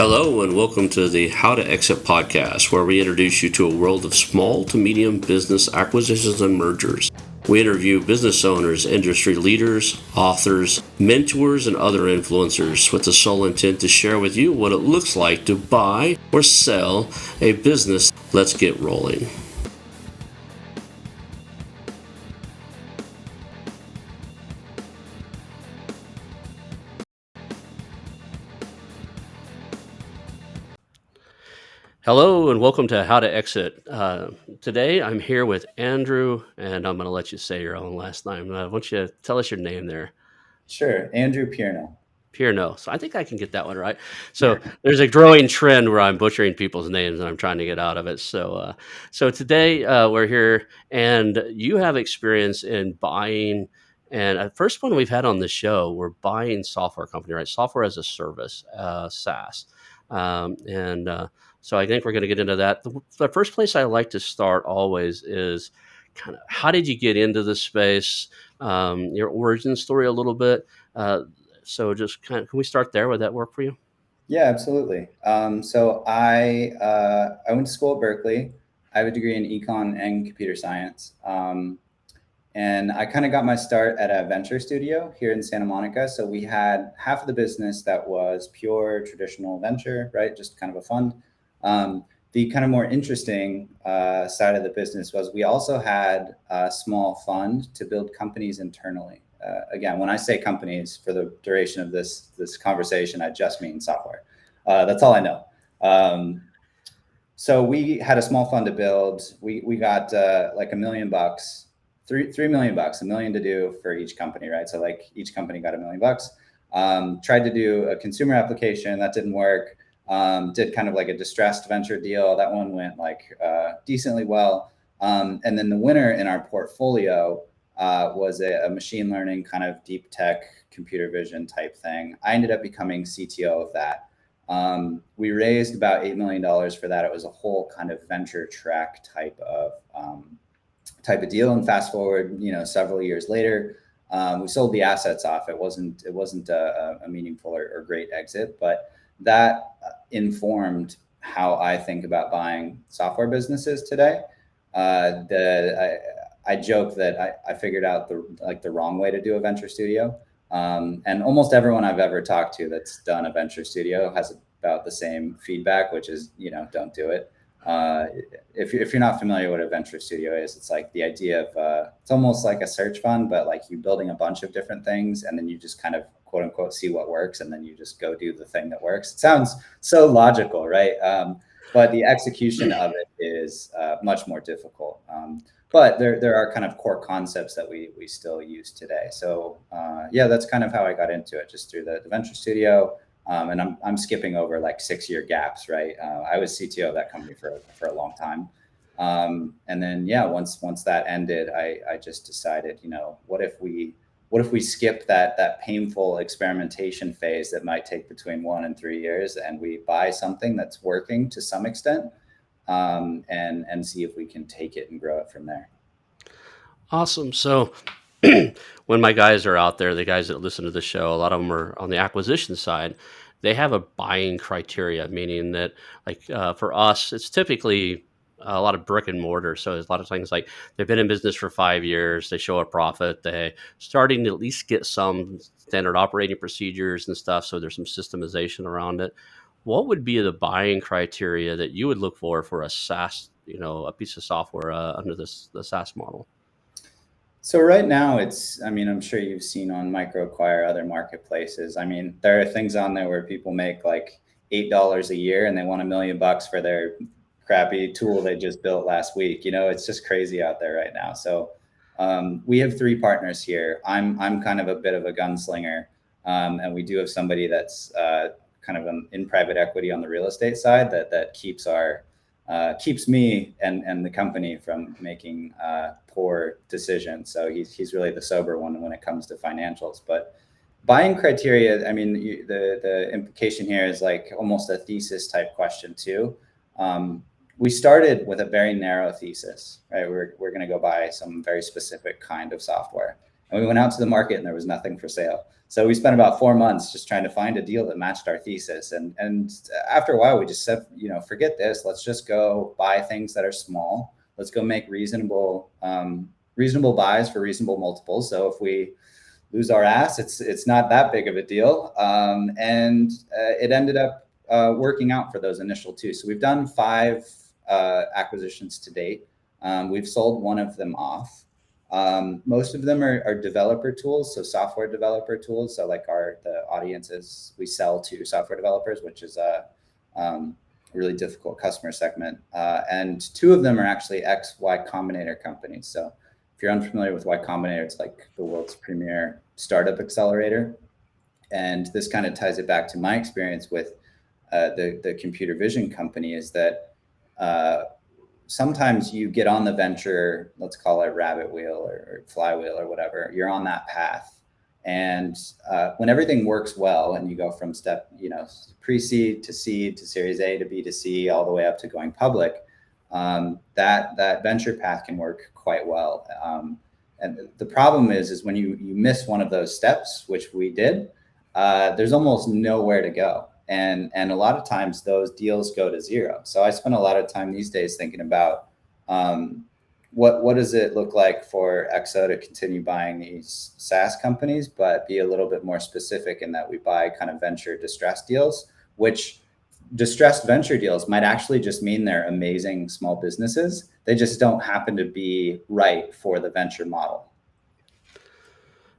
Hello, and welcome to the How2Exit podcast, where we introduce you to a world of small to medium business acquisitions and mergers. We interview business owners, industry leaders, authors, mentors, and other influencers with the sole intent to share with you what it looks like to buy or sell a business. Let's get rolling. Hello, and welcome to How2Exit. Today, I'm here with Andrew, and I'm going to let you say your own last name. Why don't you tell us your name there? Sure, Andrew Pierno. Pierno. So I think I can get that one right. So there's a growing trend where I'm butchering people's names, and I'm trying to get out of it. So today we're here, and you have experience in buying. And the first one we've had on the show, we're buying software company, right? Software as a service, SaaS. So I think we're going to get into that. The first place I like to start always is kind of how did you get into this space? Your origin story a little bit. So just can we start there? Would that work for you? Yeah, absolutely. So I went to school at Berkeley. I have a degree in econ and computer science. And I kind of got my start at a venture studio here in Santa Monica. So we had half of the business that was pure traditional venture, right? Just kind of a fund. The kind of more interesting side of the business was we also had a small fund to build companies internally. Again, when I say companies for the duration of this conversation, I just mean software. That's all I know. So we had a small fund to build. We got like $1 million, $3 million, $1 million to do for each company, right? So like each company got $1 million. Tried to do a consumer application that didn't work. Did kind of like a distressed venture deal. That one went like decently well. And then the winner in our portfolio was a machine learning kind of deep tech computer vision type thing. I ended up becoming CTO of that. We raised about $8 million for that. It was a whole kind of venture track type of deal. And fast forward, several years later, we sold the assets off. It wasn't a meaningful or great exit, but that informed how I think about buying software businesses today. I joke that I figured out the wrong way to do a venture studio. And almost everyone I've ever talked to that's done a venture studio has about the same feedback, which is, don't do it. If you're not familiar what a venture studio is, it's like the idea of it's almost like a search fund, but like you building a bunch of different things and then you just kind of quote unquote see what works and then you just go do the thing that works. It sounds so logical, right? But the execution of it is much more difficult. But there are kind of core concepts that we still use today. So yeah, that's kind of how I got into it, just through the venture studio. And I'm skipping over like 6-year gaps, right? I was CTO of that company for a long time. And then, yeah, once that ended, I just decided, what if we skip that painful experimentation phase that might take between 1 and 3 years, and we buy something that's working to some extent, and see if we can take it and grow it from there. Awesome. So when my guys are out there, the guys that listen to the show, a lot of them are on the acquisition side. They have a buying criteria, meaning that like for us, it's typically a lot of brick and mortar. So there's a lot of things like they've been in business for 5 years, they show a profit, they starting to at least get some standard operating procedures and stuff. So there's some systemization around it. What would be the buying criteria that you would look for a SaaS, a piece of software under the SaaS model? So right now I'm sure you've seen on MicroAcquire, other marketplaces. There are things on there where people make like $8 a year and they want $1 million for their crappy tool they just built last week. It's just crazy out there right now. So we have 3 partners here. I'm kind of a bit of a gunslinger. And we do have somebody that's kind of in private equity on the real estate side that keeps me and the company from making poor decisions. So he's really the sober one when it comes to financials. But buying criteria, the implication here is like almost a thesis type question too. We started with a very narrow thesis, right? We're going to go buy some very specific kind of software. And we went out to the market and there was nothing for sale. So we spent about 4 months just trying to find a deal that matched our thesis. And after a while, we just said, forget this. Let's just go buy things that are small. Let's go make reasonable buys for reasonable multiples. So if we lose our ass, it's not that big of a deal. And it ended up working out for those initial two. So we've done 5 acquisitions to date. We've sold one of them off. Most of them are developer tools, so software developer tools. So like the audiences we sell to software developers, which is a really difficult customer segment. And 2 of them are actually Y Combinator companies. So if you're unfamiliar with Y Combinator, it's like the world's premier startup accelerator. And this kind of ties it back to my experience with the computer vision company, is that sometimes you get on the venture, let's call it rabbit wheel or flywheel or whatever, you're on that path. And when everything works well and you go from pre-seed to seed to series A to B to C, all the way up to going public, that venture path can work quite well. And the problem is when you miss one of those steps, which we did, there's almost nowhere to go. And a lot of times those deals go to zero. So I spend a lot of time these days thinking about what does it look like for XO to continue buying these SaaS companies, but be a little bit more specific in that we buy kind of venture distressed deals, which distressed venture deals might actually just mean they're amazing small businesses. They just don't happen to be right for the venture model.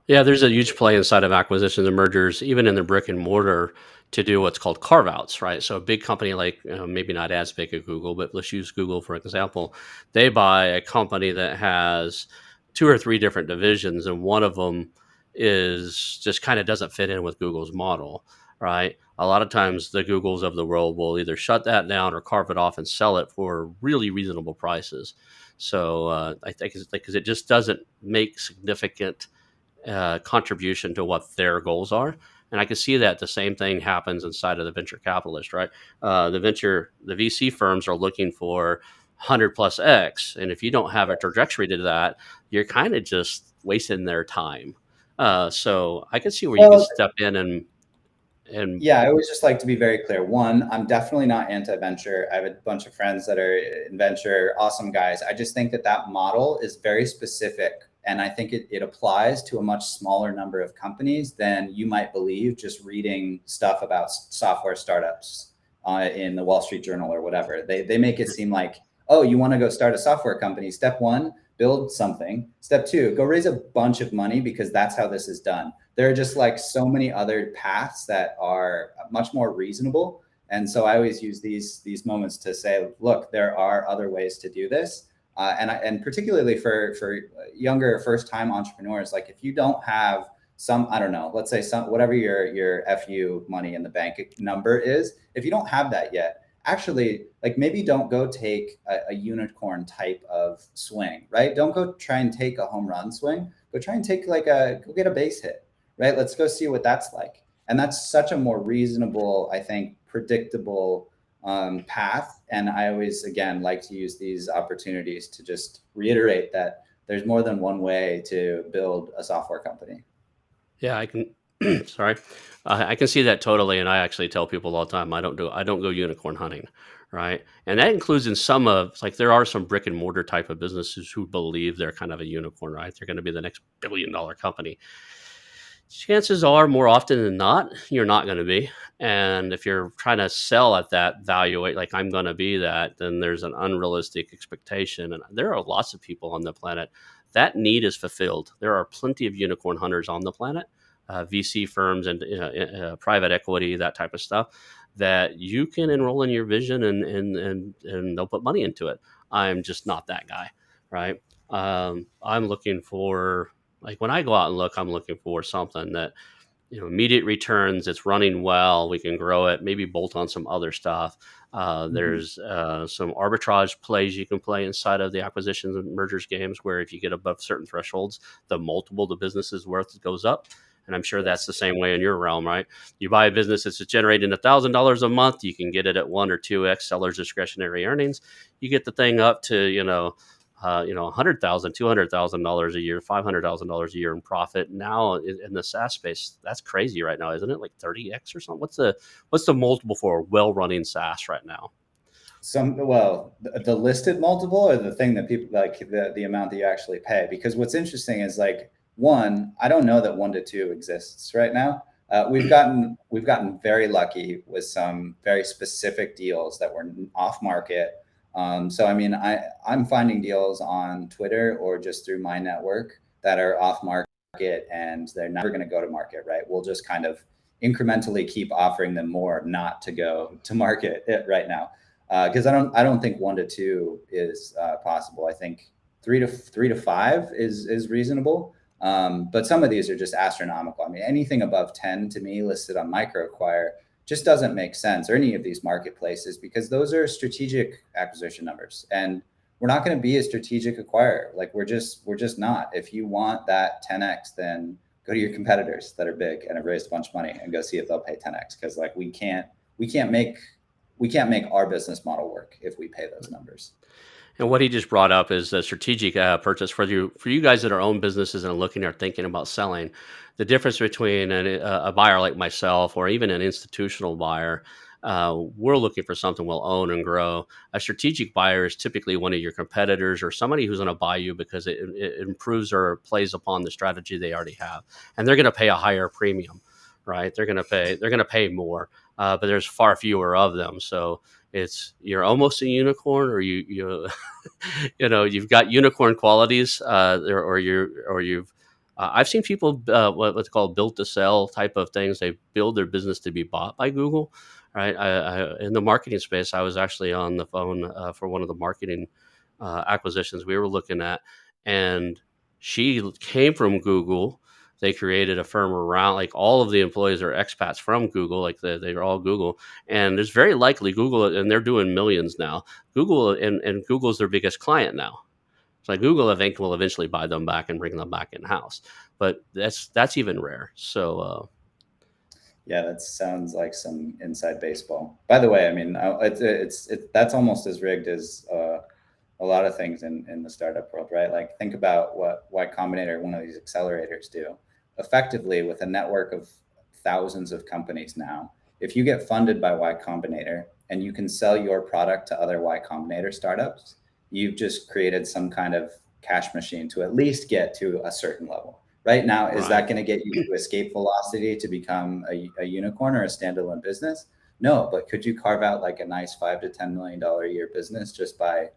Yeah, there's a huge play inside of acquisitions and mergers, even in the brick and mortar, to do what's called carve outs, right? So a big company like, maybe not as big as Google, but let's use Google for example. They buy a company that has 2 or 3 different divisions, and one of them is just kind of doesn't fit in with Google's model, right? A lot of times the Googles of the world will either shut that down or carve it off and sell it for really reasonable prices. So I think because it just doesn't make significant contribution to what their goals are. And I can see that the same thing happens inside of the venture capitalist, right? The VC firms are looking for 100 plus X. And if you don't have a trajectory to that, you're kind of just wasting their time. So I can see where you can Well, step in and yeah, I always just like to be very clear. One, I'm definitely not anti-venture. I have a bunch of friends that are in venture, awesome guys. I just think that model is very specific. And I think it applies to a much smaller number of companies than you might believe just reading stuff about software startups in the Wall Street Journal or whatever. They make it seem like, oh, you want to go start a software company. Step 1, build something. Step 2, go raise a bunch of money because that's how this is done. There are just like so many other paths that are much more reasonable. And so I always use these moments to say, look, there are other ways to do this. And particularly for younger first time entrepreneurs, like if you don't have some, I don't know, let's say whatever your FU money in the bank number is, if you don't have that yet, actually, like maybe don't go take a unicorn type of swing, right? Don't go try and take a home run swing, but try and take go get a base hit, right? Let's go see what that's like. And that's such a more reasonable, I think, predictable path. And I always, again, like to use these opportunities to just reiterate that there's more than one way to build a software company. yeah, I can. Sorry, I can see that totally, and I actually tell people all the time I don't go unicorn hunting, right? And that includes in some of like there are some brick and mortar type of businesses who believe they're kind of a unicorn, right? They're going to be the next $1 billion company. Chances are, more often than not, you're not going to be. And if you're trying to sell at that value, like I'm going to be that, then there's an unrealistic expectation. And there are lots of people on the planet that need is fulfilled. There are plenty of unicorn hunters on the planet, VC firms and private equity, that type of stuff, that you can enroll in your vision and they'll put money into it. I'm just not that guy, right? I'm looking for like when I go out and look, I'm looking for something that immediate returns. It's running well. We can grow it. Maybe bolt on some other stuff. Mm-hmm. There's some arbitrage plays you can play inside of the acquisitions and mergers games, where if you get above certain thresholds, the multiple the business is worth goes up. And I'm sure that's the same way in your realm, right? You buy a business that's generating $1,000 a month, you can get it at 1 or 2x seller's discretionary earnings. You get the thing up to $100,000, $200,000 a year, $500,000 a year in profit. Now in the SaaS space, that's crazy right now, isn't it? Like 30x or something. What's the multiple for a well running SaaS right now? The listed multiple or the thing that people like the amount that you actually pay. Because what's interesting is like one, I don't know that 1 to 2 exists right now. We've gotten very lucky with some very specific deals that were off market. So I mean, I'm finding deals on Twitter or just through my network that are off market and they're never going to go to market, right? We'll just kind of incrementally keep offering them more not to go to market right now, because I don't think 1 to 2 is possible. I think three to five is reasonable. But some of these are just astronomical. I mean, anything above 10 to me listed on MicroAcquire just doesn't make sense, or any of these marketplaces, because those are strategic acquisition numbers, and we're not going to be a strategic acquirer. Like we're just not. If you want that 10x, then go to your competitors that are big and have raised a bunch of money and go see if they'll pay 10x, because like we can't make our business model work if we pay those numbers. And what he just brought up is the strategic purchase for you guys that are own businesses and are looking or thinking about selling. The difference between a buyer like myself or even an institutional buyer, we're looking for something we'll own and grow. A strategic buyer is typically one of your competitors or somebody who's going to buy you because it improves or plays upon the strategy they already have, and they're going to pay a higher premium, right? They're going to pay more, but there's far fewer of them, so you're almost a unicorn, or you've got unicorn qualities, or you've I've seen people what's called built to sell type of things. They build their business to be bought by Google, right? In the marketing space, I was actually on the phone for one of the marketing acquisitions we were looking at, and she came from Google. They created a firm around, like, all of the employees are expats from Google, like they're all Google, and it's very likely Google, and they're doing millions now. Google and Google's their biggest client now. So like Google, I think, will eventually buy them back and bring them back in house, but that's even rare. So Yeah, that sounds like some inside baseball. By the way, I mean, that's almost as rigged as a lot of things in the startup world, right? Like think about what Y Combinator, one of these accelerators, do. Effectively, with a network of thousands of companies now, if you get funded by Y Combinator and you can sell your product to other Y Combinator startups, you've just created some kind of cash machine to at least get to a certain level. Right now, is right. that going to get you to escape velocity to become a unicorn or a standalone business? No, but could you carve out like a nice $5 to $10 million a year business just by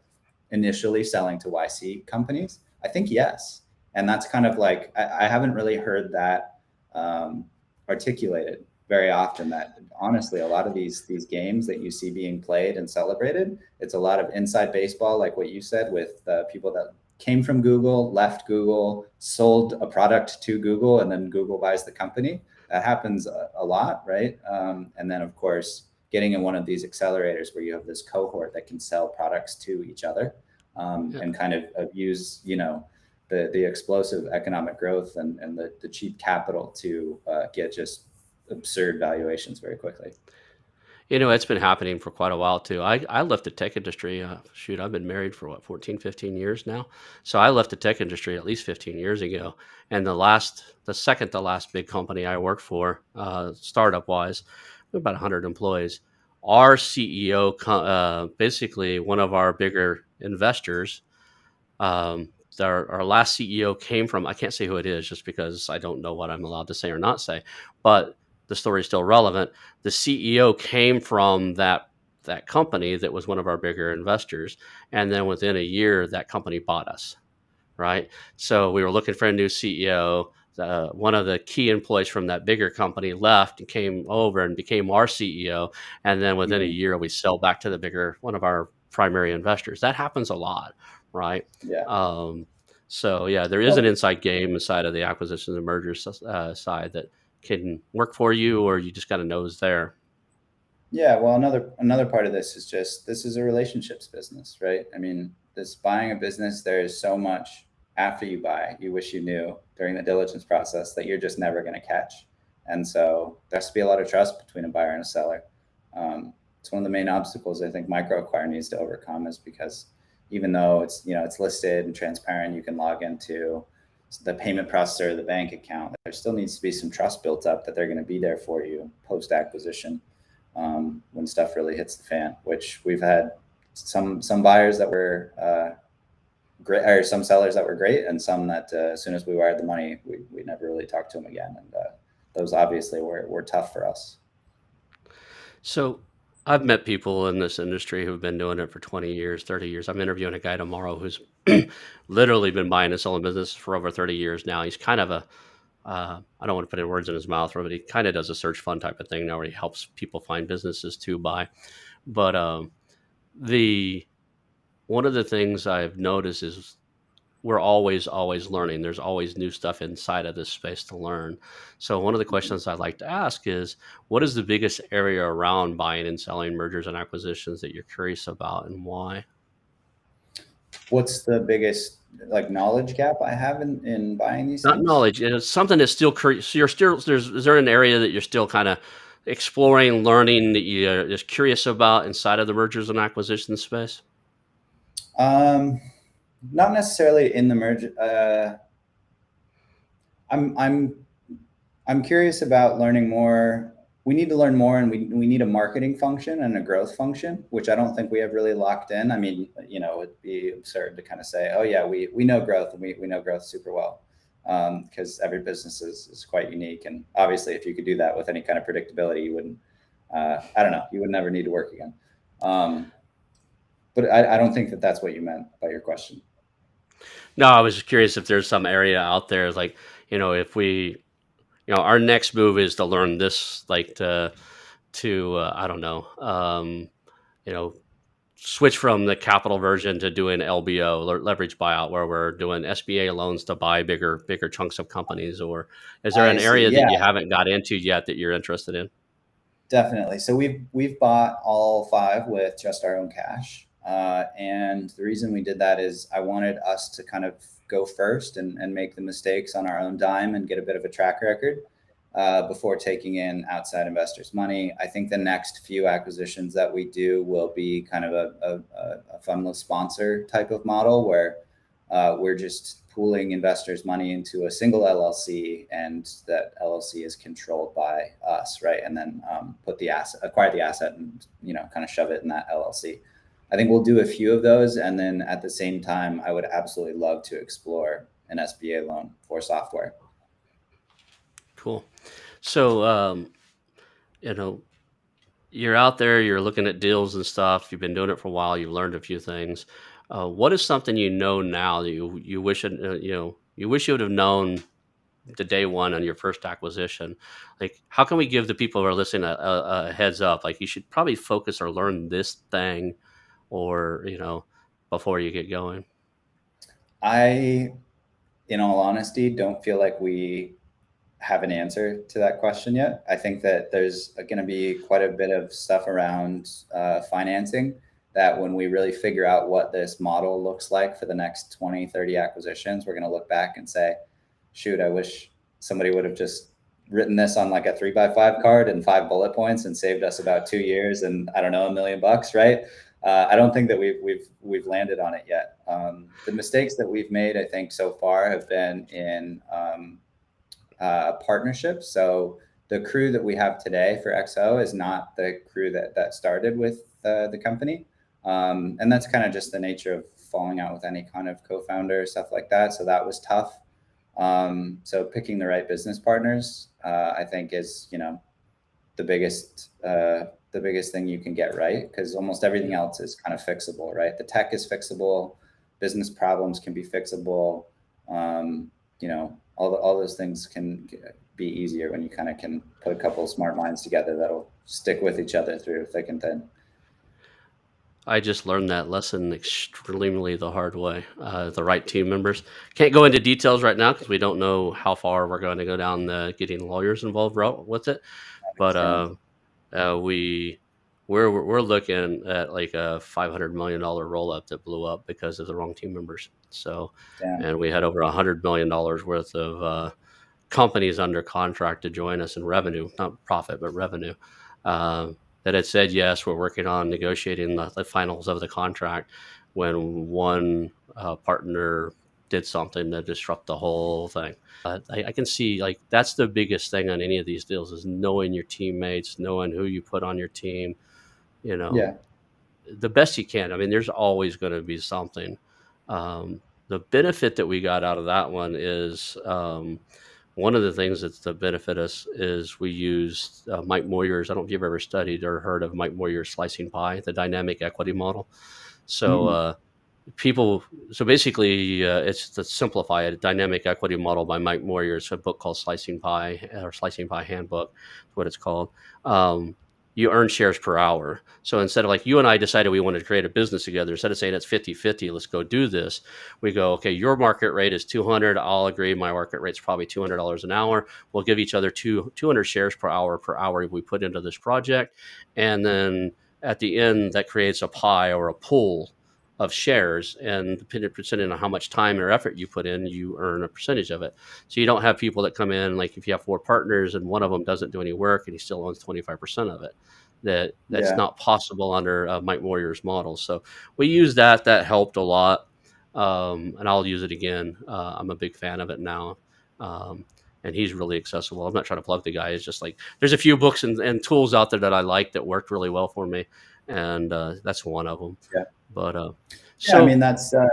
initially selling to YC companies? I think yes. And that's kind of like, I haven't really heard that articulated very often, that honestly, a lot of these games that you see being played and celebrated, it's a lot of inside baseball, like what you said, with people that came from Google, left Google, sold a product to Google, and then Google buys the company. That happens a lot, right? And then, of course, getting in one of these accelerators where you have this cohort that can sell products to each other, Yeah. and kind of use, the explosive economic growth and the cheap capital to get just absurd valuations very quickly. It's been happening for quite a while too. I left the tech industry. Shoot, I've been married for what, 14, 15 years now. So I left the tech industry at least 15 years ago. And the second to last big company I worked for, startup wise, about 100 employees. Our CEO, basically one of our bigger investors, um, our last CEO came from, I can't say who it is just because I don't know what I'm allowed to say or not say, but the story is still relevant. The CEO came from that company that was one of our bigger investors, and then within a year, that company bought us. Right, so we were looking for a new CEO. One of the key employees from that bigger company left and came over and became our CEO, and then within a Mhm. year, we sell back to the bigger one of our primary investors. That happens a lot, right? Yeah. Um, so yeah, there is an Well, inside game inside of the acquisitions and mergers side that can work for you, or you just got to know is there. yeah. Well, another part of this is just, this is a relationships business, right? I mean, this buying a business, there is so much after you buy you wish you knew during the diligence process that you're just never going to catch. And so there has to be a lot of trust between a buyer and a seller. It's one of the main obstacles I think MicroAcquire needs to overcome, is because even though it's listed and transparent, you can log into the payment processor, the bank account. There still needs to be some trust built up that they're going to be there for you post acquisition, when stuff really hits the fan. Which we've had some buyers that were great, or some sellers that were great, and some that as soon as we wired the money, we never really talked to them again. And those obviously were tough for us. So I've met people in this industry who've been doing it for 20 years, 30 years. I'm interviewing a guy tomorrow who's literally been buying and selling business for over 30 years now. He's kind of a, I don't want to put any words in his mouth, but he kind of does a search fund type of thing now where he helps people find businesses to buy. But the one of the things I've noticed is we're always learning. There's always new stuff inside of this space to learn. So one of the questions I'd like to ask is, what is the biggest area around buying and selling, mergers and acquisitions, that you're curious about, and why? What's the biggest like knowledge gap I have in buying these Not things? knowledge. It's something that's still so you're still there's is there an area that you're still kind of exploring, learning, that you're just curious about inside of the mergers and acquisition space? Um, Not necessarily in the merge. I'm curious about learning more. We need to learn more, and we need a marketing function and a growth function, which I don't think we have really locked in. I mean, it'd be absurd to kind of say, oh yeah, we know growth, and we know growth super well, because every business is quite unique. And obviously, if you could do that with any kind of predictability, you wouldn't. I don't know. You would never need to work again. But I don't think that that's what you meant by your question. No, I was just curious if there's some area out there, like, if we, our next move is to learn this, like to I don't know, you know, switch from the capital version to doing LBO, leverage buyout, where we're doing SBA loans to buy bigger chunks of companies. Or is there I an see. area that Yeah, you haven't got into yet that you're interested in? definitely. So we've bought all five with just our own cash, and the reason we did that is I wanted us to kind of go first and make the mistakes on our own dime and get a bit of a track record, before taking in outside investors' money. I think the next few acquisitions that we do will be kind of a fundless sponsor type of model where we're just pooling investors' money into a single LLC, and that LLC is controlled by us, right? And then acquire the asset, and kind of shove it in that LLC. I think we'll do a few of those, and then at the same time, I would absolutely love to explore an SBA loan for software. Cool. So, you know, you're out there, you're looking at deals and stuff. You've been doing it for a while. You've learned a few things. What is something now that you wish you wish you would have known the day one on your first acquisition? Like, how can we give the people who are listening a heads up? Like, you should probably focus or learn this thing, or before you get going. I, in all honesty, don't feel like we have an answer to that question yet. I think that there's going to be quite a bit of stuff around financing, that when we really figure out what this model looks like for the next 20, 30 acquisitions, we're going to look back and say, shoot, I wish somebody would have just written this on like a 3x5 card and 5 bullet points and saved us about 2 years and, I don't know, $1 million, right? I don't think that we've landed on it yet. The mistakes that we've made, I think, so far have been in partnerships. So the crew that we have today for XO is not the crew that started with the company, and that's kind of just the nature of falling out with any kind of co-founder, stuff like that. So that was tough. So picking the right business partners, I think, is the biggest thing you can get right, because almost everything Yeah. else is kind of fixable, right? The tech is fixable, business problems can be fixable. All those things can be easier when you kind of can put a couple of smart minds together that'll stick with each other through thick and thin. I just learned that lesson extremely the hard way. The right team members. Can't go into details right now because we don't know how far we're going to go down the getting lawyers involved route with it. I But understand. we we're looking at like a $500 million roll up that blew up because of the wrong team members. So, Damn. and we had over $100 million worth of companies under contract to join us in revenue, not profit, but revenue. That had said yes, we're working on negotiating the finals of the contract. when one partner did something that disrupt the whole thing. I can see like that's the biggest thing on any of these deals is knowing your teammates, knowing who you put on your team, you know, Yeah. the best you can. I mean, there's always going to be something. The benefit that we got out of that one is one of the things that's the benefit us is we used Mike Moyer's. I don't know if you've ever studied or heard of Mike Moyer's slicing pie, the dynamic equity model. So Mm-mm. people so basically it's to simplify it, a dynamic equity model by Mike Moyer. It's a book called Slicing Pie or Slicing Pie Handbook is what it's called. You earn shares per hour. So instead of like you and I decided we wanted to create a business together, instead of saying it's 50-50, let's go do this, we go, okay, your market rate is 200. I'll agree. My market rate's probably $200 an hour. We'll give each other 200 shares per hour we put into this project. And then at the end, that creates a pie or a pool of shares, and depending on how much time or effort you put in, you earn a percentage of it. So you don't have people that come in like if you have four partners and one of them doesn't do any work and he still owns 25% of it. That's Yeah. not possible under Mike Warrior's model. So we use that. That helped a lot, and I'll use it again. I'm a big fan of it now. And he's really accessible. I'm not trying to plug the guy. It's just like there's a few books and tools out there that I like that worked really well for me, and that's one of them. Yeah. But Yeah. I mean, so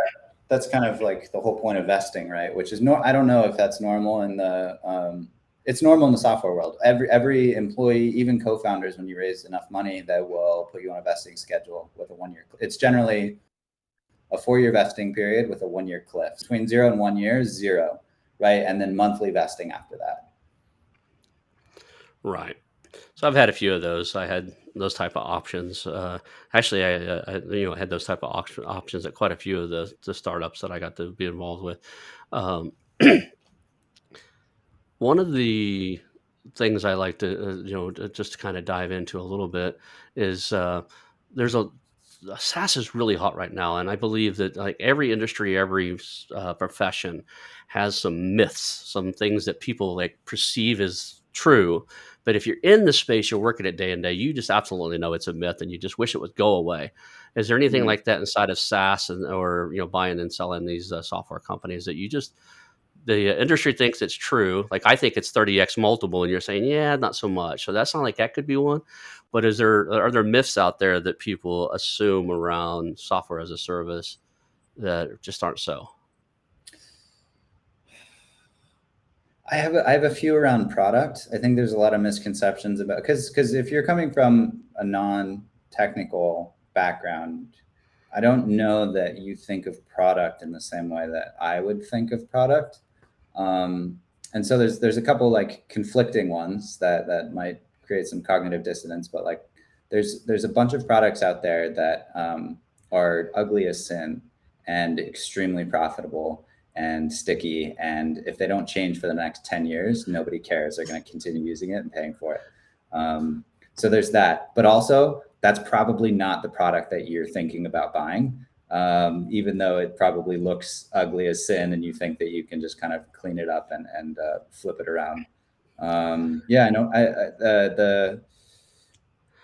that's kind of like the whole point of vesting, right? Which is I don't know if that's normal in the, it's normal in the software world. Every employee, even co-founders, when you raise enough money, they will put you on a vesting schedule with a 1 year. It's generally a 4 year vesting period with a 1 year cliff. Between 0 and 1 year, zero, right? And then monthly vesting after that. right. So I've had a few of those. I had those type of options. Actually, I had those type of options at quite a few of the startups that I got to be involved with. Um, One of the things I like to just to kind of dive into a little bit is there's a SaaS is really hot right now, and I believe that like every industry, every profession has some myths, some things that people like perceive as true. But if you're in the space, you're working it day and day, you just absolutely know it's a myth, and you just wish it would go away. Is there anything Mhm. like that inside of SaaS and or buying and selling these software companies that you just the industry thinks it's true? Like I think it's 30x multiple, and you're saying, yeah, not so much. So that sounds like that could be one. But are there myths out there that people assume around software as a service that just aren't so? I have a few around product. I think there's a lot of misconceptions about because if you're coming from a non-technical background, I don't know that you think of product in the same way that I would think of product. Um, and so there's a couple like conflicting ones that might create some cognitive dissonance, but like there's a bunch of products out there that are ugly as sin and extremely profitable and sticky. And if they don't change for the next 10 years, nobody cares. They're going to continue using it and paying for it. So there's that. But also, that's probably not the product that you're thinking about buying, even though it probably looks ugly as sin and you think that you can just kind of clean it up and flip it around. Yeah, I know. The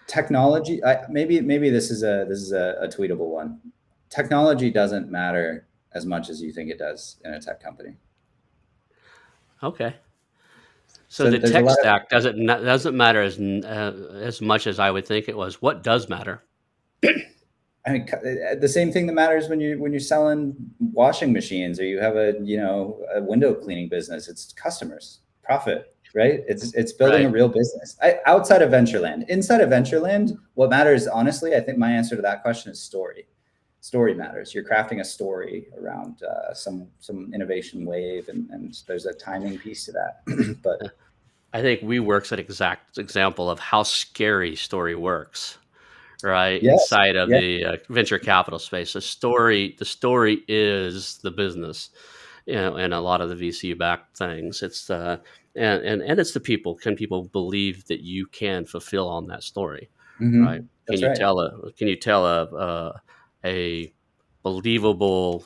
technology, maybe this is a tweetable one. Technology doesn't matter as much as you think it does in a tech company. Okay. So So the there's a tech lot of, stack doesn't matter as much as I would think it was. What does matter? I mean, the same thing that matters when you're selling washing machines or you have a window cleaning business. It's customers, profit, right? It's building a Right. real business. Outside of Ventureland, inside of Ventureland, what matters, honestly, I think my answer to that question is story. Story matters. You're crafting a story around some innovation wave, and there's a timing piece to that. But I think WeWork's an exact example of how scary story works, right? yes, Inside of yeah, the venture capital space, the story is the business, and a lot of the VC backed things. It's and it's the people. Can people believe that you can fulfill on that story, right? that's right. Can you tell a believable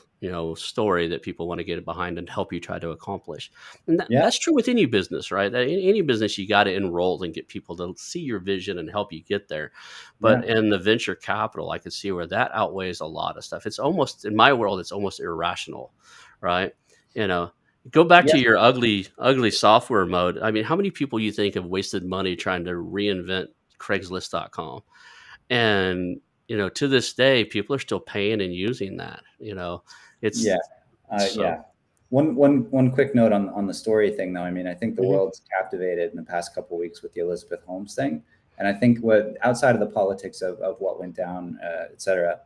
story that people want to get behind and help you try to accomplish. And Yeah. that's true with any business, right? Any business, you got to enroll and get people to see your vision and help you get there. But Yeah. in the venture capital, I could see where that outweighs a lot of stuff. It's almost, in my world, it's almost irrational, right? You know, go back Yeah. to your ugly software mode. I mean, how many people you think have wasted money trying to reinvent Craigslist.com? And to this day, people are still paying and using that. Yeah. It's so. Yeah. One quick note on the story thing, though. I mean, I think the Mhm. world's captivated in the past couple of weeks with the Elizabeth Holmes thing, and I think what outside of the politics of what went down, et cetera,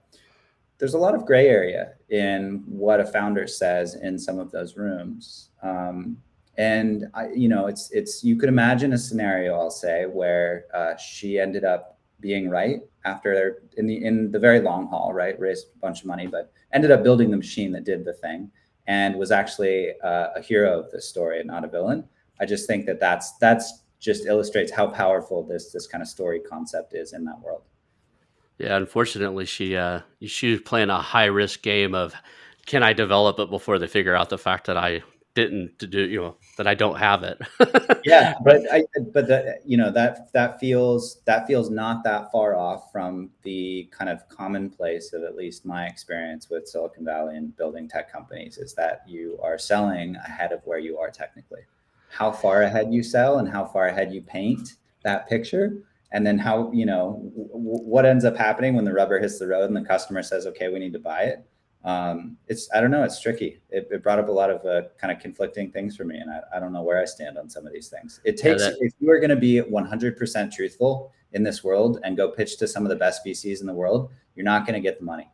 there's a lot of gray area in what a founder says in some of those rooms. And it's you could imagine a scenario, I'll say, where she ended up being right after in the very long haul, right? Raised a bunch of money, but ended up building the machine that did the thing, and was actually a hero of this story and not a villain. I just think that's just illustrates how powerful this kind of story concept is in that world. Yeah, unfortunately, she was playing a high risk game of, can I develop it before they figure out the fact that I didn't to do that I don't have it. Yeah, but that feels not that far off from the kind of commonplace of at least my experience with Silicon Valley and building tech companies is that you are selling ahead of where you are technically. How far ahead you sell and how far ahead you paint that picture, and then how what ends up happening when the rubber hits the road and the customer says, "Okay, we need to buy it." It's I don't know, it's tricky. It brought up a lot of kind of conflicting things for me, and I don't know where I stand on some of these things. It Yeah, takes, that if you are going to be 100% truthful in this world and go pitch to some of the best VCs in the world, you're not going to get the money.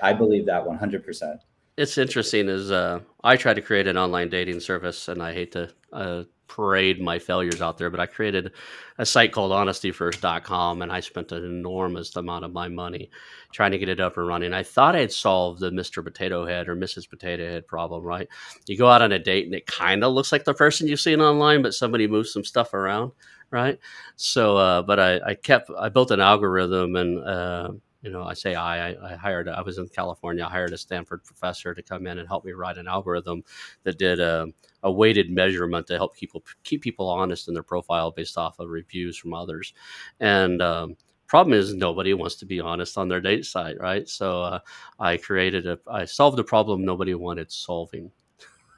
I believe that 100%. it's interesting is I tried to create an online dating service, and I hate to parade my failures out there, but I created a site called honestyfirst.com, and I spent an enormous amount of my money trying to get it up and running. I thought I'd solved the Mr. Potato Head or Mrs. Potato Head problem, right? You go out on a date and it kind of looks like the person you've seen online, but somebody moves some stuff around, right? So, but I built an algorithm, and I say I was in California. I hired a Stanford professor to come in and help me write an algorithm that did a weighted measurement to help keep people honest in their profile based off of reviews from others. And problem is, nobody wants to be honest on their date site, right? So I solved a problem nobody wanted solving.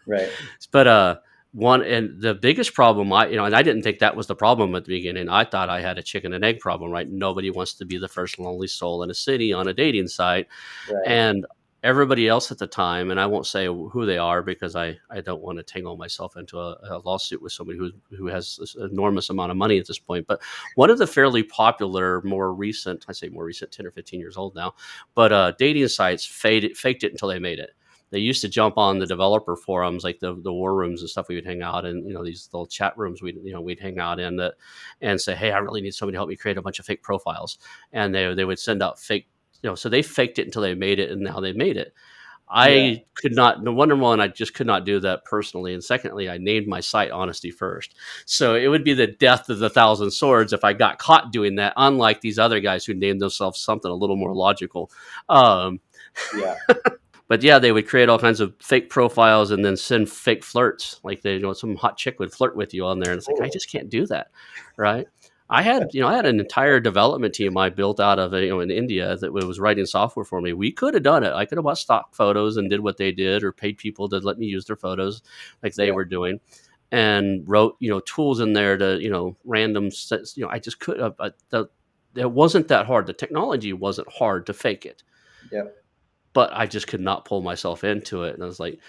Right. But one and the biggest problem, and I didn't think that was the problem at the beginning. I thought I had a chicken and egg problem, right? Nobody wants to be the first lonely soul in a city on a dating site, Right. and everybody else at the time, and I won't say who they are because I don't want to tangle myself into a lawsuit with somebody who has this enormous amount of money at this point. But one of the fairly popular, more recent, I say more recent, 10 or 15 years old now, but dating sites faked it until they made it. They used to jump on the developer forums, like the war rooms and stuff. We would hang out in, these little chat rooms. We'd hang out in that, and say, "Hey, I really need somebody to help me create a bunch of fake profiles." And they would send out fake, so they faked it until they made it, and now they made it. Yeah. I could not. No, number one, I just could not do that personally, and secondly, I named my site Honesty First, so it would be the death of the thousand swords if I got caught doing that. Unlike these other guys who named themselves something a little more logical. Um, Yeah. but yeah, they would create all kinds of fake profiles and then send fake flirts. Like some hot chick would flirt with you on there, and it's like I Totally. just can't do that, right? I had an entire development team I built out of in India that was writing software for me. We could have done it. I could have bought stock photos and did what they did, or paid people to let me use their photos, like they Yeah. were doing, and wrote tools in there to random sets. I just could have. It wasn't that hard. The technology wasn't hard to fake it, Yeah. but I just could not pull myself into it. And I was like,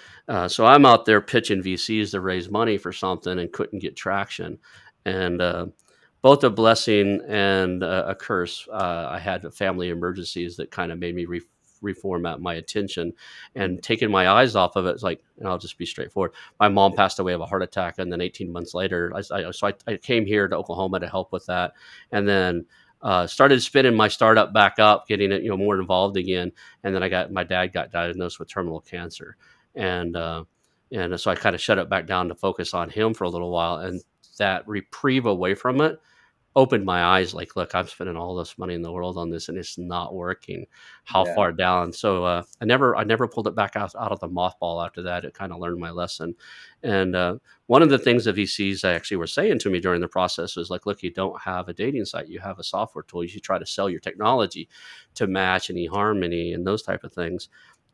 so I'm out there pitching VCs to raise money for something and couldn't get traction. And both a blessing and a curse. I had family emergencies that kind of made me reformat my attention and taking my eyes off of it. It's like, and I'll just be straightforward. My mom passed away of a heart attack, and then 18 months later, I came here to Oklahoma to help with that, and then started spinning my startup back up, getting it more involved again, and then my dad got diagnosed with terminal cancer, and so I kind of shut it back down to focus on him for a little while, and that reprieve away from it opened my eyes. Like, look, I'm spending all this money in the world on this, and it's not working. How Yeah. far down? So I never pulled it back out of the mothball after that. It kind of learned my lesson. And one of the things the VCs actually were saying to me during the process was like, look, you don't have a dating site, you have a software tool. You should try to sell your technology to Match and eHarmony and those type of things.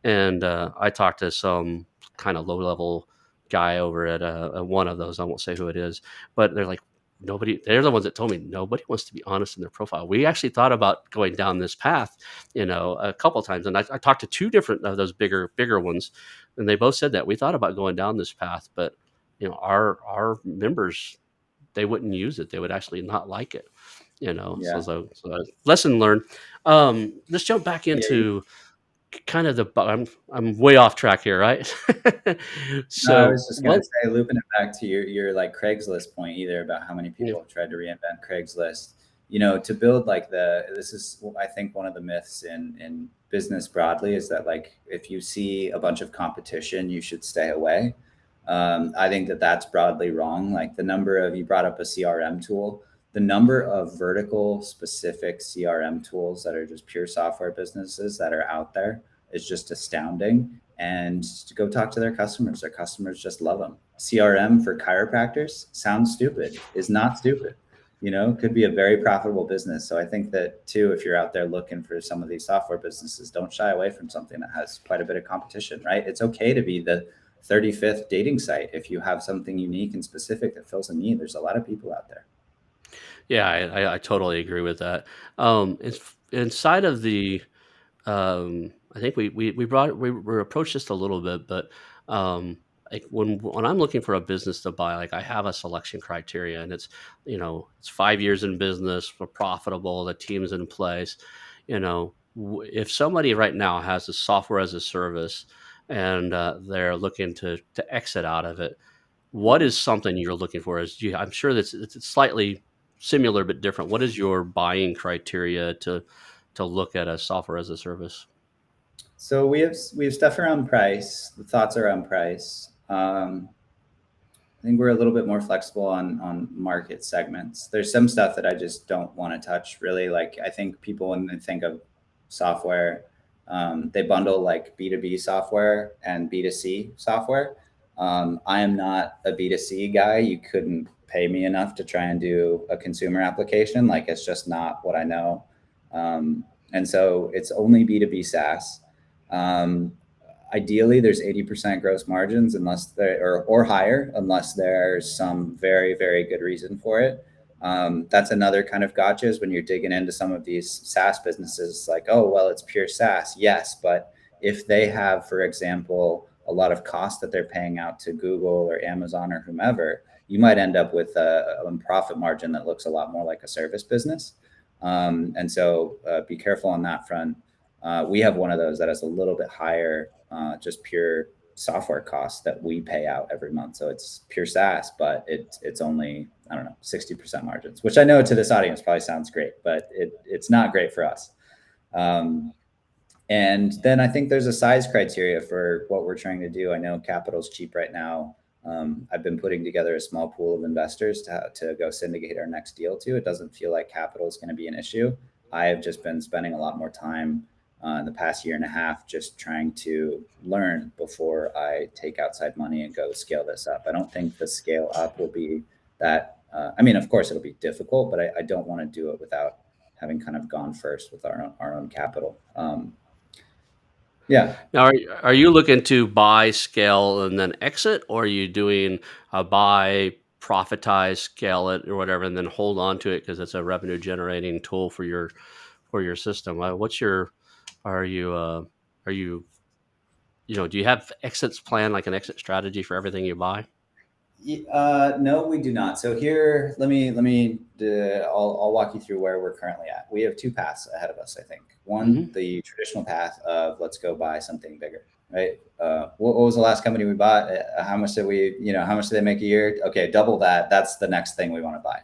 And I talked to some kind of low level guy over at one of those. I won't say who it is, but they're like, nobody. They're the ones that told me nobody wants to be honest in their profile. We actually thought about going down this path, a couple of times, and I talked to two different of those bigger ones, and they both said that we thought about going down this path, but our members, they wouldn't use it. They would actually not like it. So, Yeah. lesson learned. Let's jump back Yeah. into kind of I'm way off track here, right? No, I So was just gonna what? say, looping it back to your like Craigslist point either about how many Yeah, people have tried to reinvent Craigslist. To build like this is I think one of the myths in business broadly is that like if you see a bunch of competition, you should stay away. I think that that's broadly wrong. Like the number of you brought up a CRM tool, the number of vertical specific CRM tools that are just pure software businesses that are out there is just astounding. And to go talk to their customers just love them. CRM for chiropractors sounds stupid, is not stupid. Could be a very profitable business. So I think that too, if you're out there looking for some of these software businesses, don't shy away from something that has quite a bit of competition, right? It's okay to be the 35th dating site if you have something unique and specific that fills a need. There's a lot of people out there. yeah, I totally agree with that. It's inside of the. I think we approached this a little bit, but like when I'm looking for a business to buy, like I have a selection criteria, and it's 5 years in business, we're profitable, the team's in place. If somebody right now has a software as a service and they're looking to exit out of it, what Mhm. is something you're looking for? I'm sure that's it's slightly similar but different. What is your buying criteria to look at a software as a service? So we have stuff around price, the thoughts around price. I think we're a little bit more flexible on market segments. There's some stuff that I just don't want to touch really. Like I think people when they think of software, they bundle like B2B software and B2C software. I am not a B2C guy. You couldn't pay me enough to try and do a consumer application. Like it's just not what I know. And so it's only B2B SaaS. Um, Ideally there's 80% gross margins unless there or higher unless there's some very very good reason for it. That's another kind of gotcha is when you're digging into some of these SaaS businesses like, oh well, it's pure SaaS. Yes, but if they have, for example, a lot of cost that they're paying out to Google or Amazon or whomever, you might end up with a profit margin that looks a lot more like a service business. And so be careful on that front. We have one of those that has a little bit higher, just pure software costs that we pay out every month. So it's pure SaaS, but it's only, I don't know, 60% margins, which I know to this audience probably sounds great, but it's not great for us. Um, and then I think there's a size criteria for what we're trying to do. I know capital's cheap right now. I've been putting together a small pool of investors to go syndicate our next deal to. It doesn't feel like capital is going to be an issue. I have just been spending a lot more time in the past year and a half just trying to learn before I take outside money and go scale this up. I don't think the scale up will be that. I mean, of course, it'll be difficult, but I don't want to do it without having kind of gone first with our own capital. Yeah. Now, are you looking to buy, scale, and then exit, or are you doing a buy, profitize, scale it, or whatever, and then hold on to it because it's a revenue generating tool for your system? What's your are you do you have exits plan, like an exit strategy for everything you buy? No, we do not. So here, I'll walk you through where we're currently at. We have two paths ahead of us, I think. One, Hmm. the traditional path of let's go buy something bigger, right? What was the last company we bought? How much did how much did they make a year? Okay, double that. That's the next thing we want to buy.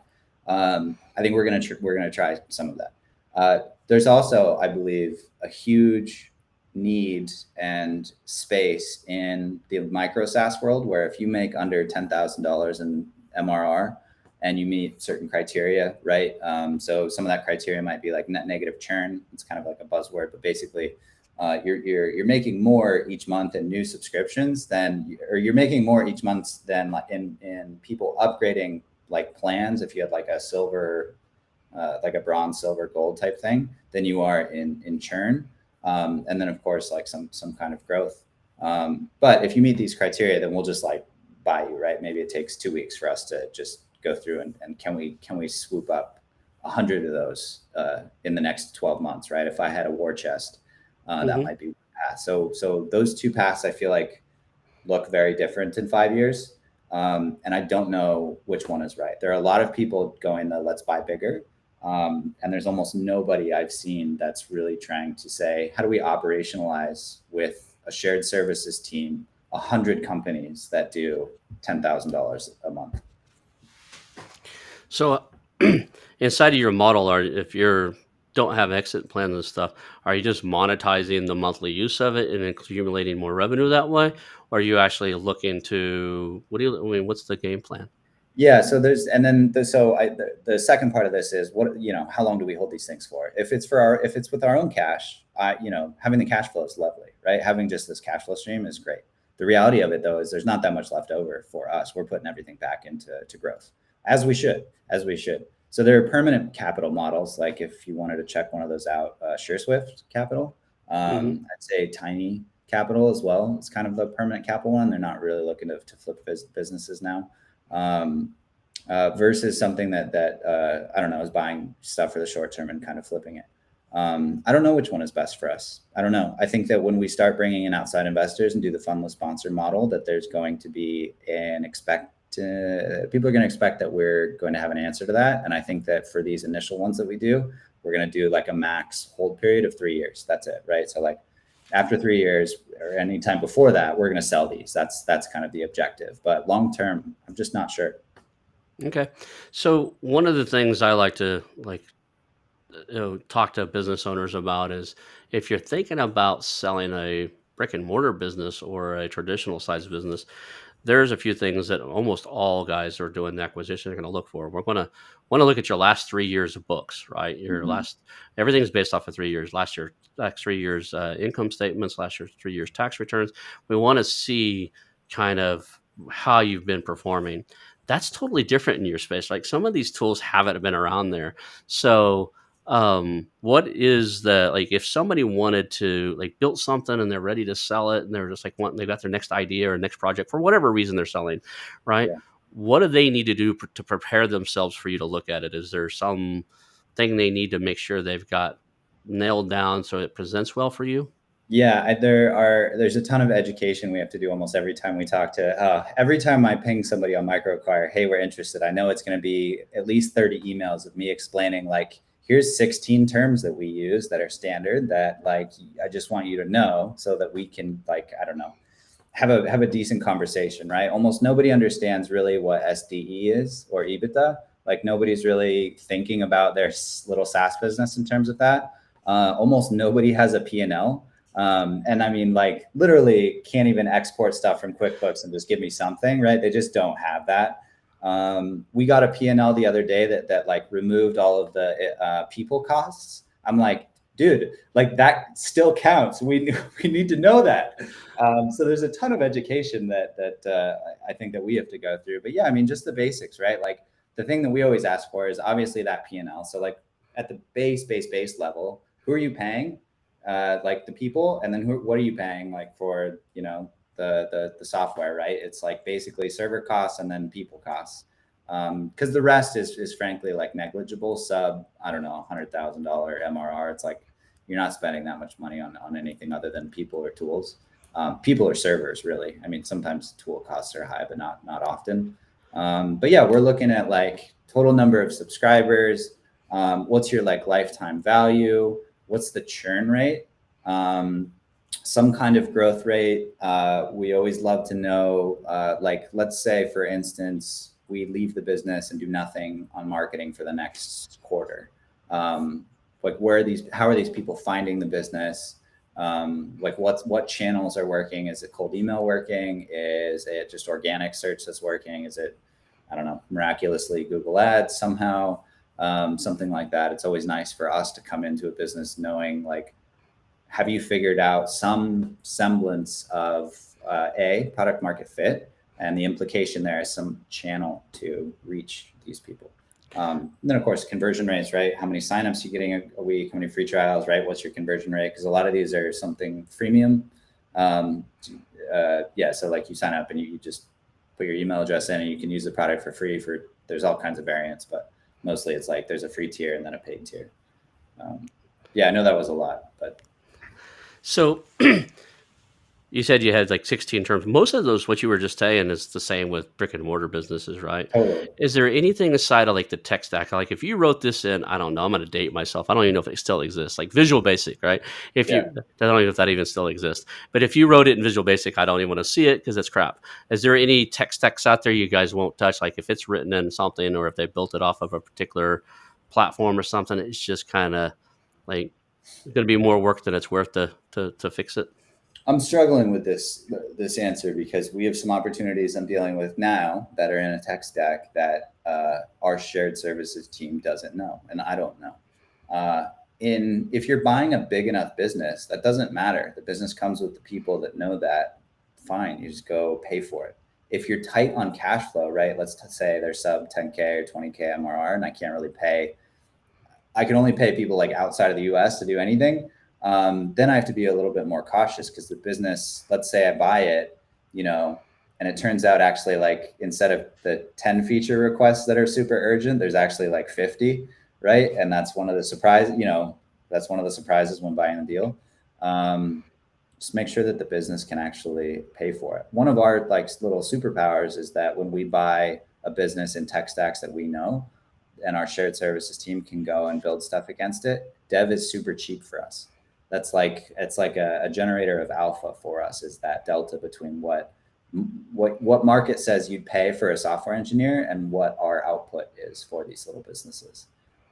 I think we're gonna try some of that. There's also, I believe, a huge need and space in the micro SaaS world where if you make under $10,000 in MRR and you meet certain criteria, right? So some of that criteria might be like net negative churn. It's kind of like a buzzword, but basically, you're making more each month in new subscriptions than, or you're making more each month than like in people upgrading like plans. If you had like a silver, like a bronze, silver, gold type thing, than you are in churn. And then of course like some kind of growth. But if you meet these criteria, then we'll just like buy you, right? Maybe it takes 2 weeks for us to just go through and can we swoop up 100 of those in the next 12 months, right? If I had a war chest, that Hmm. might be one path. So those two paths I feel like look very different in 5 years. And I don't know which one is right. There are a lot of people going the let's buy bigger. And there's almost nobody I've seen that's really trying to say, how do we operationalize with a shared services team, 100 companies that do $10,000 a month? So, inside of your model, or if you're don't have exit plans and stuff, are you just monetizing the monthly use of it and accumulating more revenue that way? Or are you actually looking to what do you I mean, what's the game plan? Yeah, so there's, and then the second part of this is what, how long do we hold these things for? If it's with our own cash, having the cash flow is lovely, right? Having just this cash flow stream is great. The reality of it though is there's not that much left over for us. We're putting everything back into growth, as we should. So there are permanent capital models. Like if you wanted to check one of those out, SureSwift Capital, Hmm. I'd say Tiny Capital as well. It's kind of the permanent capital one. They're not really looking to flip businesses now. Um, Versus something that I don't know, is buying stuff for the short term and kind of flipping it. I don't know which one is best for us. I don't know. I think that when we start bringing in outside investors and do the fundless sponsor model, that there's going to be people are going to expect that we're going to have an answer to that. And I think that for these initial ones that we do, we're going to do like a max hold period of 3 years. That's it, right? So like after 3 years or anytime before that, we're going to sell these. That's kind of the objective. But long term, I'm just not sure. Okay. So one of the things I like to talk to business owners about is if you're thinking about selling a brick and mortar business or a traditional size business, there's a few things that almost all guys who are doing the acquisition are going to look for. We're going to want to look at your last 3 years of books, right? Your Mhm. last everything's based off of 3 years. Last 3 years income statements, last year's 3 years tax returns. We want to see kind of how you've been performing. That's totally different in your space. Like some of these tools haven't been around there, so what is the like if somebody wanted to like build something and they're ready to sell it and they're just like wanting, they've got their next idea or next project for whatever reason they're selling, right? Yeah. What do they need to do to prepare themselves for you to look at it? Is there some thing they need to make sure they've got nailed down so it presents well for you? Yeah, there's a ton of education we have to do almost every time we talk to every time I ping somebody on microacquire, hey, we're interested. I know it's going to be at least 30 emails of me explaining like here's 16 terms that we use that are standard that like I just want you to know so that we can like I don't know, have a decent conversation, right? Almost nobody understands really what SDE is or EBITDA. Like nobody's really thinking about their little SaaS business in terms of that. Almost nobody has a P&L. And I mean, like literally can't even export stuff from QuickBooks and just give me something, right? They just don't have that. We got a P&L the other day that like removed all of the people costs. I'm like, dude, like that still counts. We need to know that. So there's a ton of education that I think that we have to go through. But yeah, I mean, just the basics, right? Like the thing that we always ask for is obviously that P&L. So like at the base level, who are you paying? Like the people, and then what are you paying like for the software, right? It's like basically server costs and then people costs. Because the rest is frankly like negligible. Sub I don't know $100,000 MRR. It's like you're not spending that much money on anything other than people or tools. People or servers, really. I mean, sometimes tool costs are high, but not often. But yeah, we're looking at like total number of subscribers. What's your like lifetime value? What's the churn rate? Some kind of growth rate. We always love to know, like, let's say, for instance, we leave the business and do nothing on marketing for the next quarter. Like, how are these people finding the business? Like, what channels are working? Is it cold email working? Is it just organic search that's working? Is it I don't know, miraculously Google Ads somehow, something like that. It's always nice for us to come into a business knowing, like, have you figured out some semblance of a product market fit, and the implication there is some channel to reach these people. Then of course conversion rates, right? How many signups you getting a week? How many free trials, right? What's your conversion rate? Because a lot of these are something freemium. Um, yeah, so like you sign up and you just put your email address in and you can use the product for free. For there's all kinds of variants, but mostly it's like there's a free tier and then a paid tier. Yeah, I know that was a lot, but So you said you had like 16 terms. Most of those, what you were just saying, is the same with brick and mortar businesses, right? totally. Is there anything aside of like the tech stack? Like if you wrote this in, I don't know, I'm going to date myself. I don't even know if it still exists. Like Visual Basic, right? If you, Yeah. I don't even know if that even still exists. But if you wrote it in Visual Basic, I don't even want to see it because it's crap. Is there any tech stacks out there you guys won't touch? Like if it's written in something, or if they built it off of a particular platform or something, it's just kind of like going to be more work than it's worth to fix it. I'm struggling with this answer because we have some opportunities I'm dealing with now that are in a tech stack that our shared services team doesn't know, and I don't know. In If you're buying a big enough business, that doesn't matter. The business comes with the people that know that. Fine, you just go pay for it. If you're tight on cash flow, right? Let's say they're sub 10K or 20K MRR, and I can't really pay. I can only pay people like outside of the US to do anything. Then I have to be a little bit more cautious because the business, let's say I buy it, you know, and it turns out actually like instead of the 10 feature requests that are super urgent, there's actually like 50, right? And that's one of the surprises, that's one of the surprises when buying a deal. Just make sure that the business can actually pay for it. One of our like little superpowers is that when we buy a business in tech stacks that we know, and our shared services team can go and build stuff against it, dev is super cheap for us. That's like, it's like a generator of alpha for us, is that delta between what market says you'd pay for a software engineer and what our output is for these little businesses.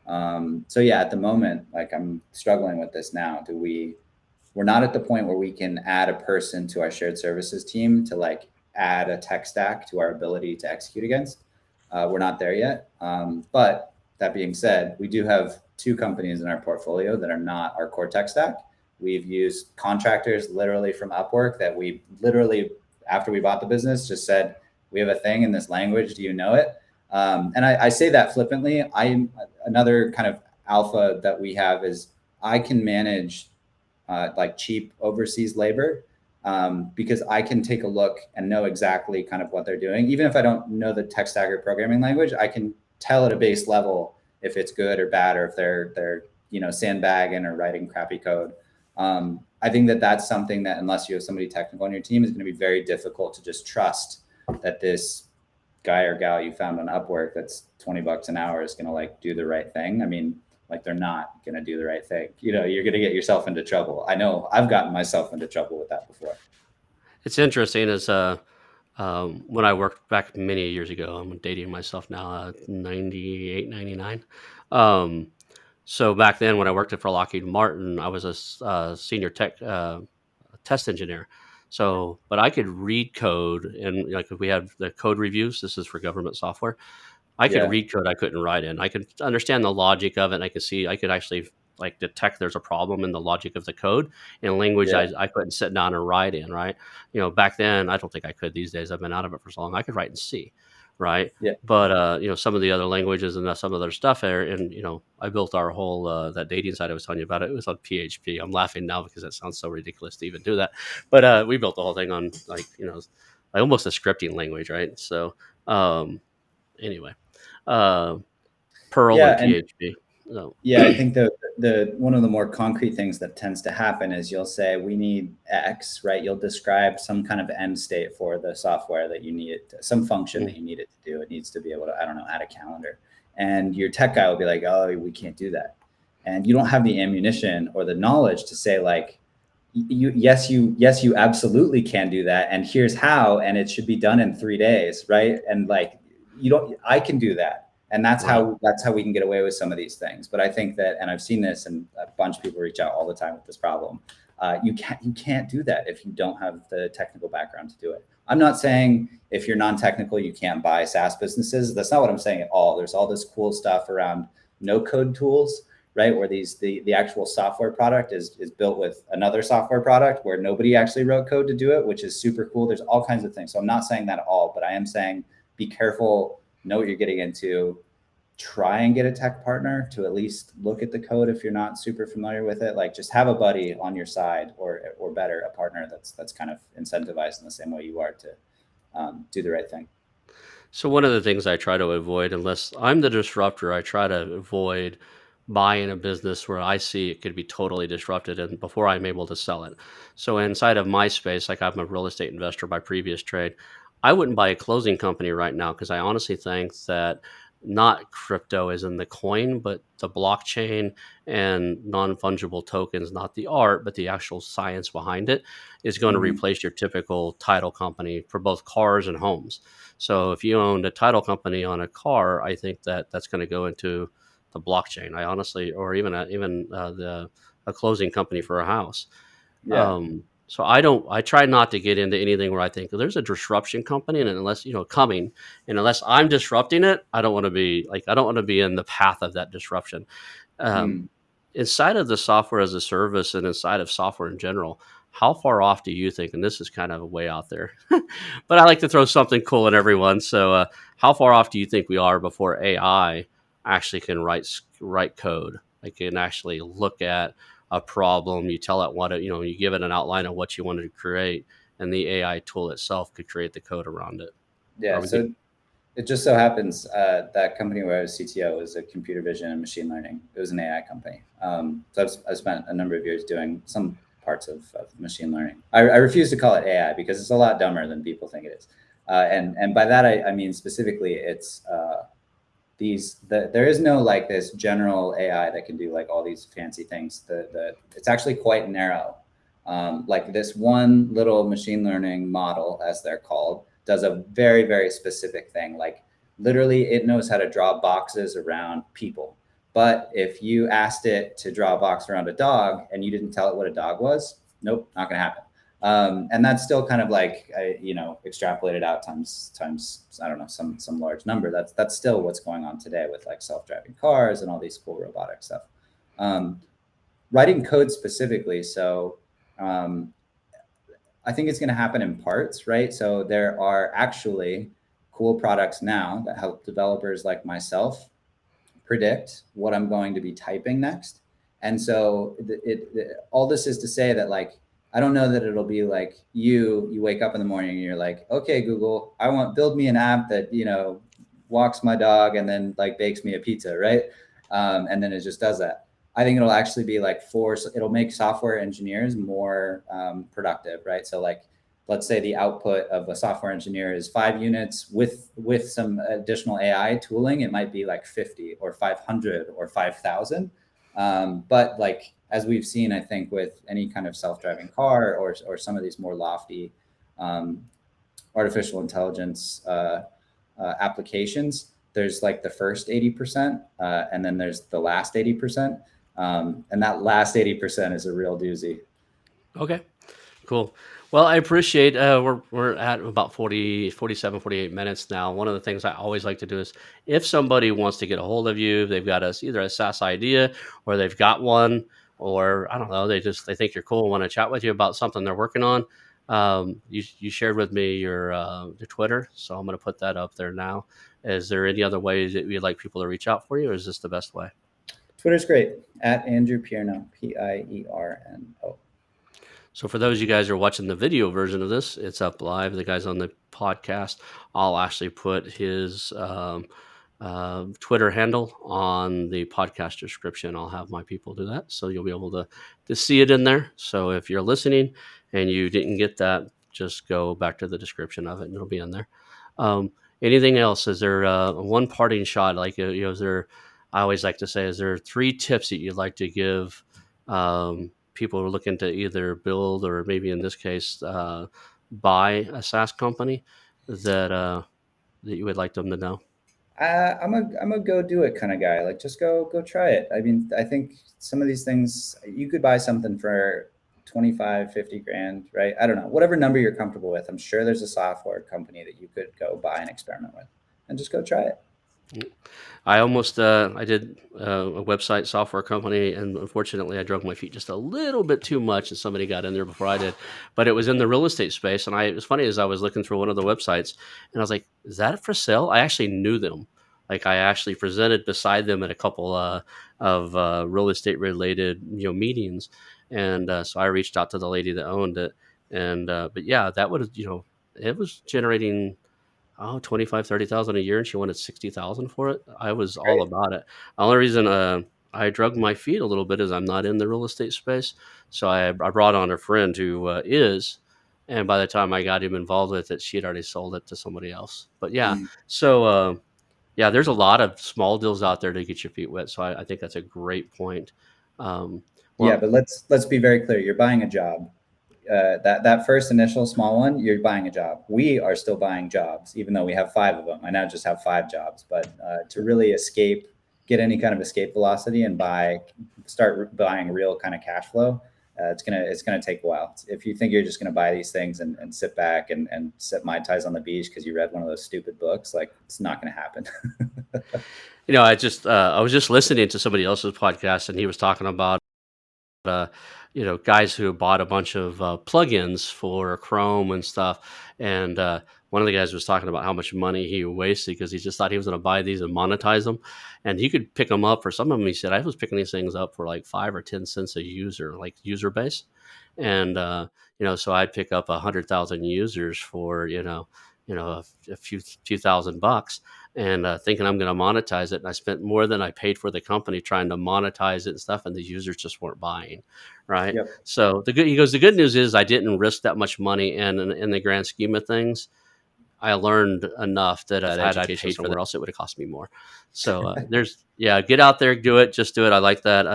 So yeah, at the moment, like I'm struggling with this now. We're not at the point where we can add a person to our shared services team to like add a tech stack to our ability to execute against. We're not there yet. But that being said, we do have two companies in our portfolio that are not our core tech stack. We've used contractors literally from Upwork that we literally, after we bought the business, just said, we have a thing in this language. Do you know it? And I say that flippantly. Another kind of alpha that we have is I can manage like cheap overseas labor, because I can take a look and know exactly kind of what they're doing. Even if I don't know the tech stack or programming language, I can tell at a base level if it's good or bad, or if they're sandbagging or writing crappy code. I think that that's something that, unless you have somebody technical on your team, is going to be very difficult to just trust that this guy or gal you found on Upwork that's $20 an hour is going to like do the right thing. I mean, like they're not going to do the right thing. You're going to get yourself into trouble. I know I've gotten myself into trouble with that before. It's interesting as when I worked back many years ago, I'm dating myself now, 98, 99. So back then when I worked for Lockheed Martin, I was a senior tech test engineer. So, but I could read code, and like if we had the code reviews, this is for government software. I could Yeah. read code I couldn't write in. I could understand the logic of it. And I could actually like detect there's a problem in the logic of the code in language Yeah. I couldn't sit down and write in, right? Back then, I don't think I could. These days, I've been out of it for so long. I could write in C, right? Yeah. But some of the other languages and some other stuff there, and I built our whole that dating site I was telling you about. It was on PHP. I'm laughing now because it sounds so ridiculous to even do that, but we built the whole thing on like almost a scripting language, right? So anyway, uh, Perl and Yeah. And PHP. So yeah, I think the one of the more concrete things that tends to happen is you'll say we need X, right? You'll describe some kind of end state for the software that you need it to, some function that you need it to do. It needs to be able to, I don't know, add a calendar. And your tech guy will be like, oh, we can't do that. And you don't have the ammunition or the knowledge to say like, you absolutely can do that. And here's how, and it should be done in 3 days, right? And like, I can do that. And that's right. how we can get away with some of these things. But I think that, and I've seen this, and a bunch of people reach out all the time with this problem. You can't do that if you don't have the technical background to do it. I'm not saying if you're non-technical, you can't buy SaaS businesses. That's not what I'm saying at all. There's all this cool stuff around no code tools, right? Where the actual software product is built with another software product where nobody actually wrote code to do it, which is super cool. There's all kinds of things. So I'm not saying that at all, but I am saying be careful, know what you're getting into, try and get a tech partner to at least look at the code if you're not super familiar with it. Like just have a buddy on your side, or better, a partner that's kind of incentivized in the same way you are to do the right thing. So one of the things I try to avoid, unless I'm the disruptor, I try to avoid buying a business where I see it could be totally disrupted and before I'm able to sell it. So inside of my space, like I'm a real estate investor by previous trade, I wouldn't buy a closing company right now because I honestly think that not crypto is in the coin, but the blockchain and non-fungible tokens, not the art, but the actual science behind it, is going to Mm-hmm. replace your typical title company for both cars and homes. So if you owned a title company on a car, I think that that's going to go into the blockchain. I honestly, or even the a closing company for a house. Yeah. So I don't. I try not to get into anything where I think there's a disruption company, and unless coming, and unless I'm disrupting it, I don't want to be like I don't want to be in the path of that disruption. Um, Mm. inside of the software as a service and inside of software in general, how far off do you think? And this is kind of way out there, but I like to throw something cool at everyone. So, how far off do you think we are before AI actually can write code? Like can actually look at a problem, you tell it what you give it an outline of what you wanted to create, and the AI tool itself could create the code around it. Are Yeah. we get? So it just so happens that company where I was CTO was a computer vision and machine learning. It was an AI company. So I've spent a number of years doing some parts of machine learning. I refuse to call it AI because it's a lot dumber than people think it is. And by that I mean specifically it's there is no like this general AI that can do like all these fancy things. It's actually quite narrow. Like this one little machine learning model, as they're called, does a very, very specific thing. Like literally, it knows how to draw boxes around people. But if you asked it to draw a box around a dog and you didn't tell it what a dog was, nope, not going to happen. And that's still kind of like extrapolated out times I don't know some large number. That's still what's going on today with like self-driving cars and all these cool robotic stuff. Um, Writing code specifically, so um, I think it's going to happen in parts, right? So there are actually cool products now that help developers like myself predict what I'm going to be typing next. And so all this is to say that like I don't know that it'll be like you wake up in the morning and you're like, okay, Google, I want build me an app that walks my dog and then like bakes me a pizza, right? And then it just does that. I think it'll actually be like it'll make software engineers more productive, right? So like let's say the output of a software engineer is 5 units with some additional AI tooling, it might be like 50 or 500 or 5,000. But like as we've seen, I think with any kind of self-driving car or some of these more lofty um, artificial intelligence applications, there's like the first 80%, and then there's the last 80%. And that last 80% is a real doozy. Okay. Cool. Well, I appreciate we're at about 40, 47, 48 minutes now. One of the things I always like to do is if somebody wants to get a hold of you, they've got either a SaaS idea or they've got one, or I don't know, they think you're cool and want to chat with you about something they're working on. You shared with me your Twitter, so I'm going to put that up there now. Is there any other ways that you'd like people to reach out for you, or is this the best way? Twitter's great at Andrew Pierno, Pierno. So for those of you guys who are watching the video version of this, it's up live. The guys on the podcast, I'll actually put his Twitter handle on the podcast description. I'll have my people do that, so you'll be able to see it in there. So if you're listening and you didn't get that, just go back to the description of it, and it'll be in there. Um, Anything else? Is there one parting shot? Like is there? I always like to say, is there 3 tips that you'd like to give? People who are looking to either build or maybe in this case buy a SaaS company that you would like them to know? I'm a go do it kind of guy. Like just go try it. I mean, I think some of these things you could buy something for 25, 50 grand, right? I don't know, whatever number you're comfortable with. I'm sure there's a software company that you could go buy and experiment with and just go try it. I did a website software company, and unfortunately, I drug my feet just a little bit too much, and somebody got in there before I did. But it was in the real estate space, and it was funny as I was looking through one of the websites, and I was like, "Is that for sale?" I actually knew them. Like I actually presented beside them at a couple of real estate related meetings, and so I reached out to the lady that owned it, and but yeah, that would it was generating 25, 30,000 a year, and she wanted 60,000 for it. I was all Right. about it. The only reason I drug my feet a little bit is I'm not in the real estate space. So I brought on a friend who is, and by the time I got him involved with it, she had already sold it to somebody else. But yeah, so yeah, there's a lot of small deals out there to get your feet wet. So I think that's a great point. Um, Yeah, well, but let's be very clear. You're buying a job. That first initial small one, you're buying a job. We are still buying jobs, even though we have 5 of them. I now just have 5 jobs, but to really get any kind of escape velocity and start buying real kind of cash flow, it's gonna take a while. If you think you're just gonna buy these things and sit back and sip Mai Tais on the beach because you read one of those stupid books, like it's not gonna happen. I was just listening to somebody else's podcast, and he was talking about uh, guys who bought a bunch of plugins for Chrome and stuff. And one of the guys was talking about how much money he wasted because he just thought he was going to buy these and monetize them. And he could pick them up for some of them. He said, I was picking these things up for like 5 or 10 cents a user, like user base. And, so I'd pick up 100,000 users for, a few thousand bucks and thinking I'm going to monetize it. And I spent more than I paid for the company trying to monetize it and stuff. And the users just weren't buying. Right. Yep. So the good news is I didn't risk that much money. And in the grand scheme of things, I learned enough that had I paid somewhere else, it would have cost me more. So get out there, do it, just do it. I like that.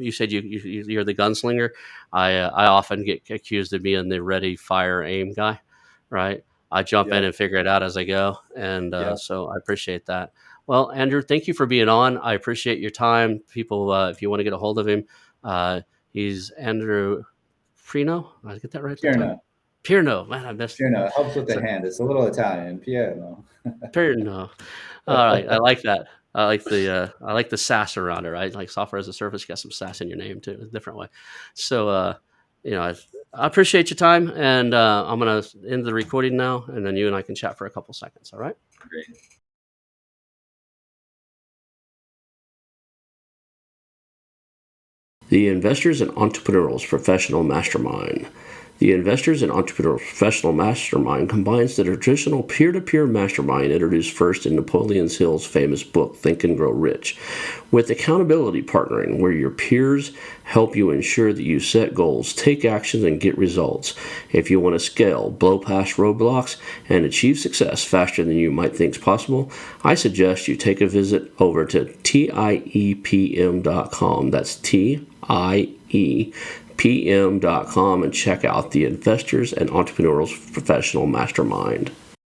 You said you're the gunslinger. I often get accused of being the ready, fire, aim guy, right? I jump in Yep. and figure it out as I go, and Yep. so I appreciate that. Well, Andrew, thank you for being on. I appreciate your time. People, if you want to get a hold of him, uh, he's Andrew Pierno. Did I get that right that time? Pierno. Pierno, man, I missed it. Pierno helps with the So hand. It's a little Italian. Pierno. Pierno. All right, I like that. I like the SaaS around it, right? Like software as a service, you got some SaaS in your name too, a different way. So I appreciate your time, and I'm gonna end the recording now, and then you and I can chat for a couple seconds. All right. Great. The Investors and Entrepreneurs Professional Mastermind. The Investors and Entrepreneurs Professional Mastermind combines the traditional peer-to-peer mastermind introduced first in Napoleon Hill's famous book, Think and Grow Rich, with accountability partnering, where your peers help you ensure that you set goals, take actions, and get results. If you want to scale, blow past roadblocks, and achieve success faster than you might think is possible, I suggest you take a visit over to tiepm.com. That's tiepm.com and check out the Investors and Entrepreneurs Professional Mastermind.